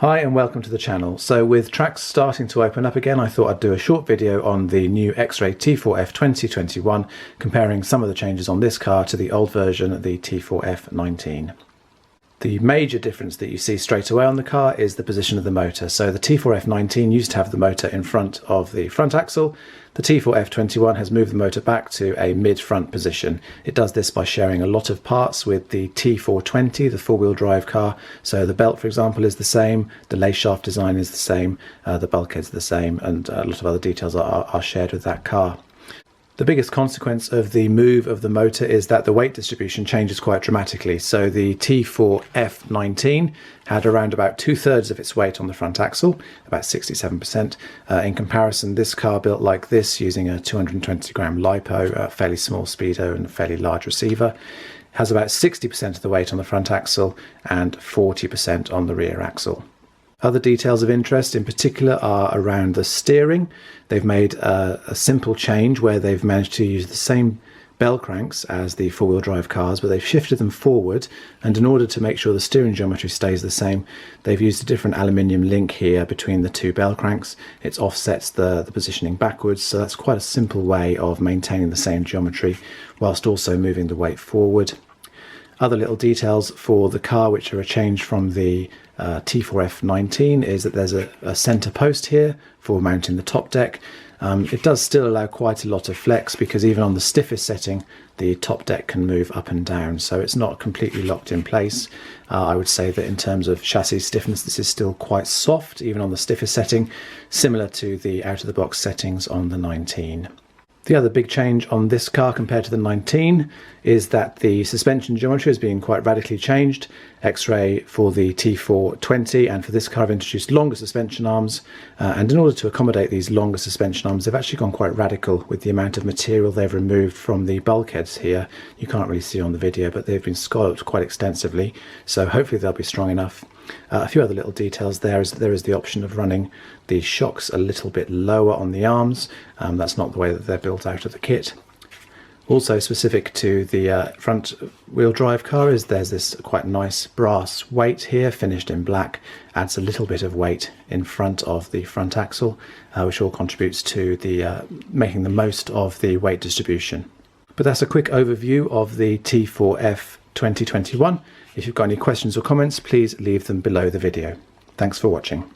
Hi and welcome to the channel. So with tracks starting to open up again, I thought I'd do a short video on the new XRAY T4F 2021, comparing some of the changes on this car to the old version, the T4F'19. The major difference that you see straight away on the car is the position of the motor. So the T4F'19 used to have the motor in front of the front axle. The T4F'21 has moved the motor back to a mid-front position. It does this by sharing a lot of parts with the T420, the four-wheel drive car. So the belt, for example, is the same, the lace shaft design is the same, the bulkhead's the same, and a lot of other details are shared with that car. The biggest consequence of the move of the motor is that the weight distribution changes quite dramatically. So the T4F'19 had around about 2/3 of its weight on the front axle, about 67%. In comparison, this car built like this, using a 220 gram lipo, a fairly small speedo and a fairly large receiver, has about 60% of the weight on the front axle and 40% on the rear axle. Other details of interest in particular are around the steering. They've made a simple change where they've managed to use the same bell cranks as the four-wheel drive cars, but they've shifted them forward, and in order to make sure the steering geometry stays the same, they've used a different aluminium link here between the two bell cranks. It offsets the positioning backwards, so that's quite a simple way of maintaining the same geometry whilst also moving the weight forward. Other little details for the car which are a change from the T4F'19 is that there's a centre post here for mounting the top deck. It does still allow quite a lot of flex, because even on the stiffest setting the top deck can move up and down, so it's not completely locked in place. I would say that in terms of chassis stiffness, this is still quite soft even on the stiffest setting, similar to the out-of-the-box settings on the 19. The other big change on this car compared to the 19 is that the suspension geometry has been quite radically changed. XRAY for the T420 and for this car have introduced longer suspension arms, and in order to accommodate these longer suspension arms, they've actually gone quite radical with the amount of material they've removed from the bulkheads here. You can't really see on the video, but they've been scalloped quite extensively, so hopefully they'll be strong enough. A few other little details there is that there is the option of running the shocks a little bit lower on the arms. That's not the way that they're built out of the kit. Also specific to the front wheel drive car is there's this quite nice brass weight here finished in black. Adds a little bit of weight in front of the front axle, which all contributes to the making the most of the weight distribution. But that's a quick overview of the T4F 2021. If you've got any questions or comments, please leave them below the video. Thanks for watching.